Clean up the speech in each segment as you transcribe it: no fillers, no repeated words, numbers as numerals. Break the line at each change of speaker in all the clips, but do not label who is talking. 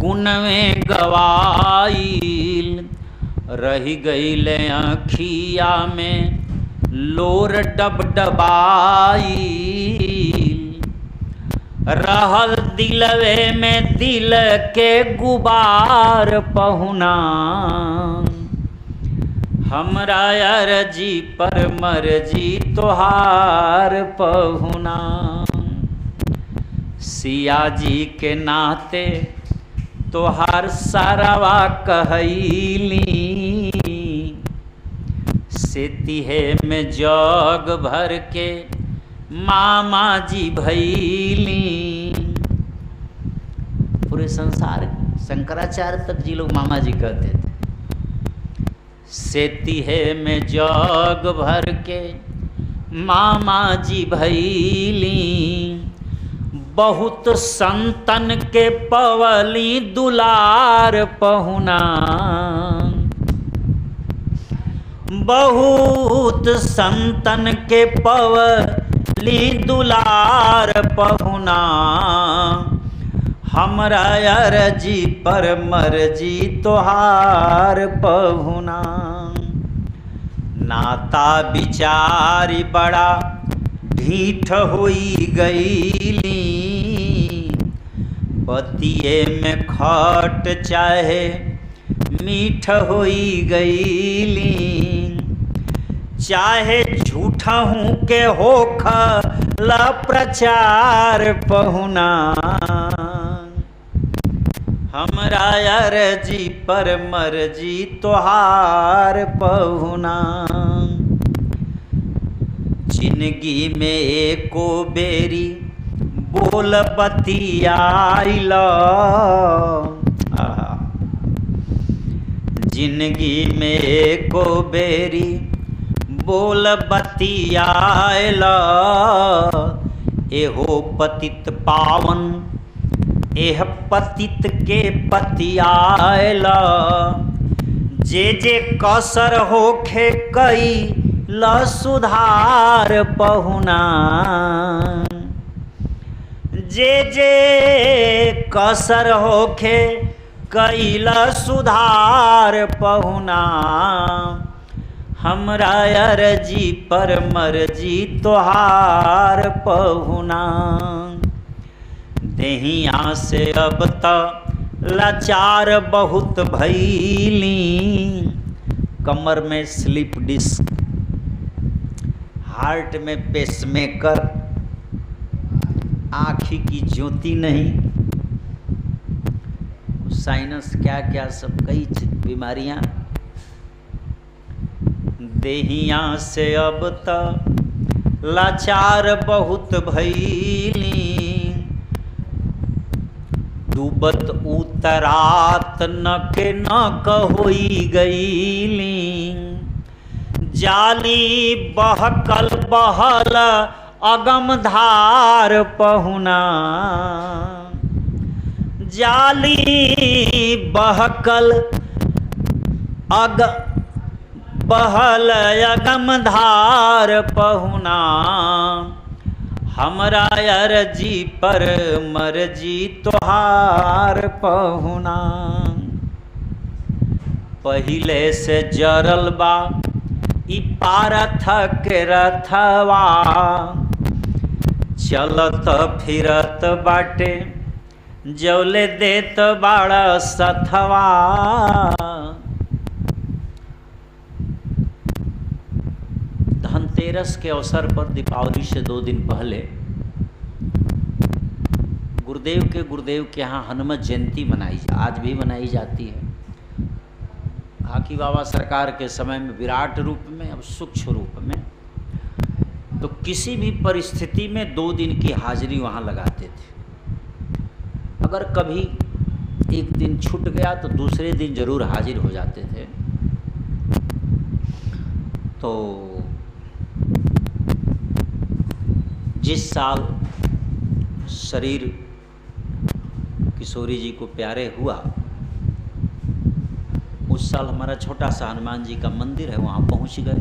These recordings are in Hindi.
गुण में गवाइल, रही गईले अखिया में लोर डबडबाइल। रहल दिलवे में दिल के गुबार पहुना, हमरा अर्जी पर मर्जी तोहार पहुना। सिया जी के नाते तोहार सारावा कहैली, सेतिहे में जग भर के मामा जी भैली। पूरे संसार शंकराचार्य तक जी लोग मामा जी कहते थे। सेतिहे में जग भर के मामा जी भैली, बहुत संतन के पवली दुलार पहुना। बहुत संतन के पवली दुलार पहुना, हमरा अर्जी पर मर्जी तोहार पहुना। नाता बिचारी बड़ा ढीठ होई गईली, पतिये में खट चाहे मीठ होई गईली। चाहे झूठा हूँ के होख ला प्रचार पहुना, हमरा अर्जी पर मर्जी तोहार पहुना। जिंदगी में एको बेरी बोल बतियाइला, जिंदगी में एको बेरी बोल बतियाइला। एहो पतित पावन एह पतित के पतियाइला, जे जे कसर होखे कई ल सुधार पहुना। जे जे कसर होखे कैल सुधार पहुना, हमरा अर्जी पर मर्जी तोहार पहुना। देहिया से अब त लाचार बहुत भैली, कमर में स्लिप डिस्क, हार्ट में पेसमेकर, आँखी की ज्योति नहीं, साइनस क्या क्या सब कई बीमारियां। देहिया से अब तक लाचार बहुत भैली, डूबत उतरात न के न होई गईली। जाली बहकल बहल अगम धार पहुना, जाली बहकल बहल अगम धार पहुना। हमरा अर्जी पर मर्जी तोहार पहुना। पहिले से जरल बा ई पारथ के रथवा, चलत फिरत बाटे जौले देत बाड़ा सथवा। धनतेरस के अवसर पर दीपावली से 2 दिन पहले गुरुदेव के यहाँ हनुमत जयंती आज भी मनाई जाती है। हाकी बाबा सरकार के समय में विराट रूप में, अब सूक्ष्म रूप में। तो किसी भी परिस्थिति में 2 दिन की हाजिरी वहाँ लगाते थे। अगर कभी एक दिन छूट गया तो दूसरे दिन जरूर हाजिर हो जाते थे। तो जिस साल शरीर किशोरी जी को प्यारे हुआ, उस साल हमारा छोटा सा हनुमान जी का मंदिर है, वहाँ पहुँच गए।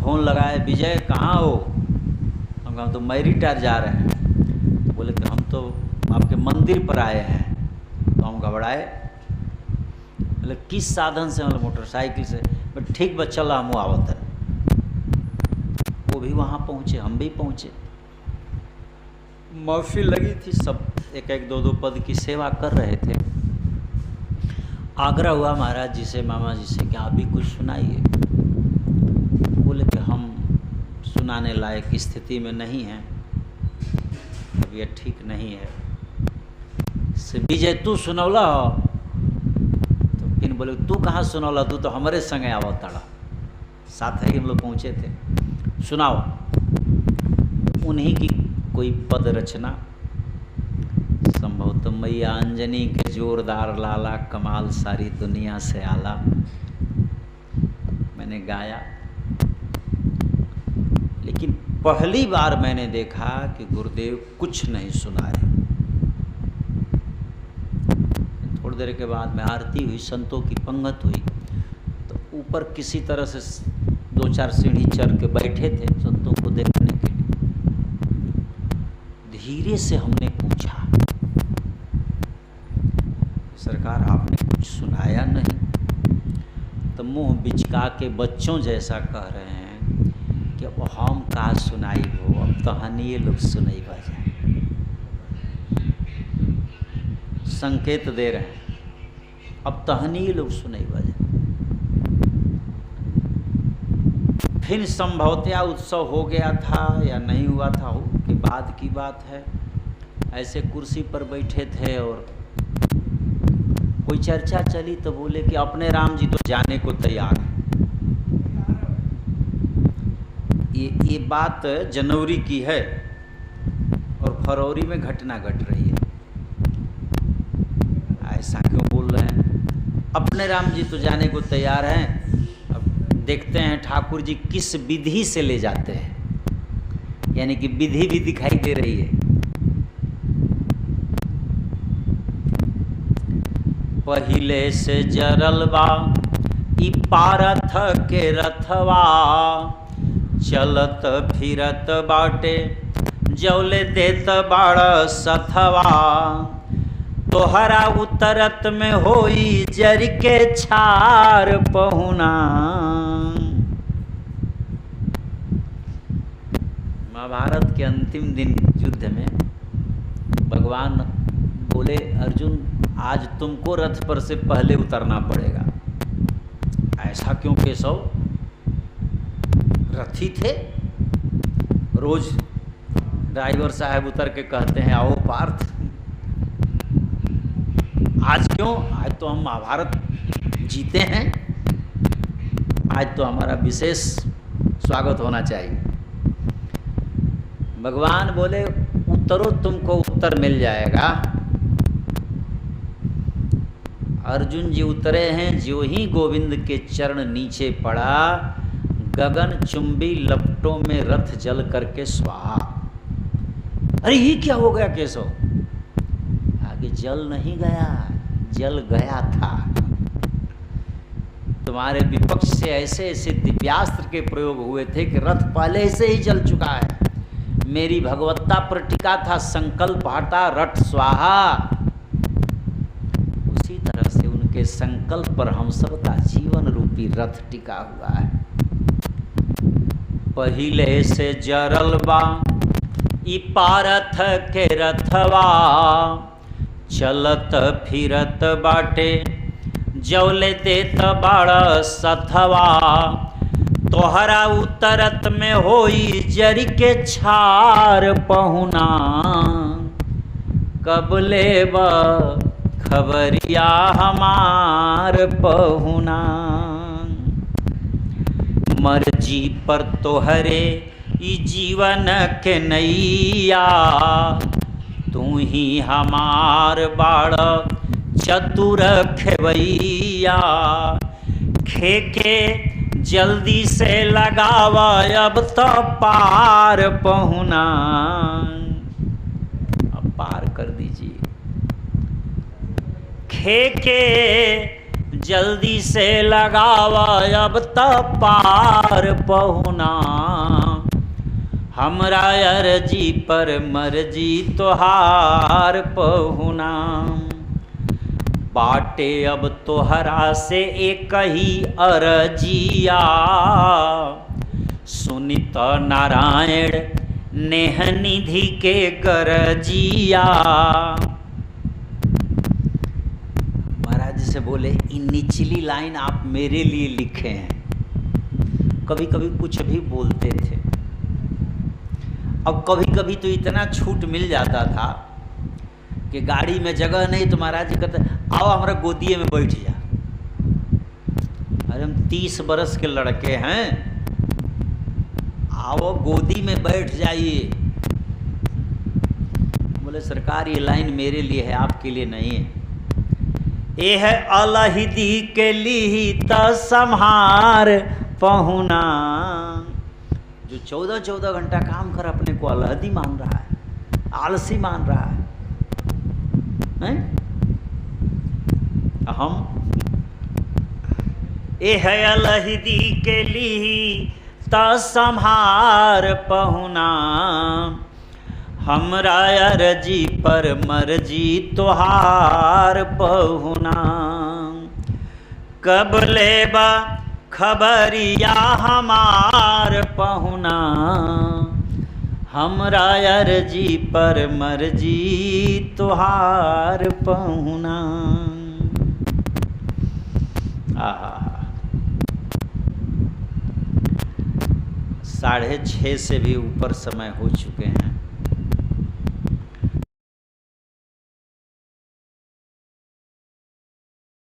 फोन लगाए, विजय कहाँ हो? हम कहा तो मैं रिटायर जा रहे हैं। बोले कि हम तो आपके मंदिर पर आए हैं। तो हम घबराए, मतलब किस साधन से, मतलब मोटरसाइकिल से। बट ठीक बा, चल हम आवत है। वो भी वहाँ पहुँचे, हम भी पहुँचे। महफिल लगी थी, सब एक एक दो दो पद की सेवा कर रहे थे। आग्रह हुआ महाराज जी से, मामा जी से कि आप भी कुछ सुनाइए। बोले कि हम सुनाने लायक स्थिति में नहीं हैं, तबीयत ठीक नहीं है। से विजय तू सुनौला हो? तो फिर बोले तू कहाँ सुनौला, तू तो हमारे संगे आवा ताड़ा। साथ है कि हम लोग पहुँचे थे। सुनाओ। उन्हीं की कोई पद रचना, संभवतः मैया अंजनी के जोरदार लाला, कमाल सारी दुनिया से आला, मैंने गाया। लेकिन पहली बार मैंने देखा कि गुरुदेव कुछ नहीं सुनाए। थोड़ी देर के बाद में आरती हुई, संतों की पंगत हुई, तो ऊपर किसी तरह से 2-4 सीढ़ी चढ़ के बैठे थे संतों को देखने के लिए। धीरे से हमने पूछा, सरकार आपने कुछ सुनाया नहीं? तो मुंह बिचका के बच्चों जैसा कह रहे हैं कि अब हम का सुनाई हो, अब तो हनिए लोग सुनाई बजाए। संकेत दे रहे हैं, अब तो हनिए लोग सुनाई बजाए। फिर संभवतया उत्सव हो गया था या नहीं हुआ था, हो के बाद की बात है। ऐसे कुर्सी पर बैठे थे और कोई चर्चा चली, तो बोले कि अपने राम जी तो जाने को तैयार हैं। ये बात जनवरी की है और फरवरी में घटना घट रही है। ऐसा क्यों बोल रहे हैं? अपने राम जी तो जाने को तैयार हैं। देखते हैं ठाकुर जी किस विधि से ले जाते हैं, यानी कि विधि भी दिखाई दे रही है। पहिले से जरलवा ई पारथ के रथवा, चलत फिरत बाटे जौले देत बाड़ सथवा, तोहरा उतरत में होई जर के छार पहुना। महाभारत के अंतिम दिन युद्ध में भगवान बोले, अर्जुन आज तुमको रथ पर से पहले उतरना पड़ेगा। ऐसा क्यों केशव? रथी थे, रोज ड्राइवर साहब उतर के कहते हैं आओ पार्थ। आज क्यों? आज तो हम महाभारत जीते हैं, आज तो हमारा विशेष स्वागत होना चाहिए। भगवान बोले उतरो, तुमको उत्तर मिल जाएगा। अर्जुन जी उतरे हैं, जो ही गोविंद के चरण नीचे पड़ा, गगन चुंबी लपटों में रथ जल करके स्वाहा। अरे ये क्या हो गया केशव? आगे जल नहीं गया, जल गया था। तुम्हारे विपक्ष से ऐसे ऐसे दिव्यास्त्र के प्रयोग हुए थे कि रथ पहले से ही जल चुका है। मेरी भगवत्ता पर टिका था संकल्प, हटा रट स्वाहा। उसी तरह से उनके संकल्प पर हम सबका जीवन रूपी रथ टिका हुआ है। पहिले से जरलबा ई पारथ के रथवा, चलत फिरत बाटे जौले देत बाड़ सथवा, तोहरा उतरत में होई जरी के छार पहुना। कब लेब खबरिया हमार पहुना, मर्जी पर तोहरे ई जीवन के नैया, तू ही हमार बाड़ चतुर खेवैया। खेके जल्दी से लगावा अब तो पार पहुना। अब पार कर दीजिए। खेके जल्दी से लगावा अब तो पार पहुना। हमरा अर्जी पर मर्जी तोहार पहुना, बाटे अब तोहरा से एक ही अर्जिया, सुनित नारायण नेह निधि के गरजिया। महाराज से बोले इन निचली लाइन आप मेरे लिए लिखे हैं। कभी कभी कुछ भी बोलते थे, अब कभी कभी तो इतना छूट मिल जाता था कि गाड़ी में जगह नहीं तो महाराज जी कहते आओ हमारा गोदिए में बैठ जा। अरे हम 30 बरस के लड़के हैं, आओ गोदी में बैठ जाइए। बोले सरकार ये लाइन मेरे लिए है, आपके लिए नहीं है। ये है अलहिदी के लिए त संहार पहुना। जो 14-14 घंटा काम कर अपने को अलहदी मान रहा है, आलसी मान रहा है, हम ए है अलहिदी के लिए त संहार पहुना, हमरा अर्जी पर मर्जी तोहार पहुना। कब लेबा खबरिया हमार पहुना, हमरा अर्जी पर मर्जी तोहार पहुना। आहा 6:30 से भी ऊपर समय हो चुके हैं।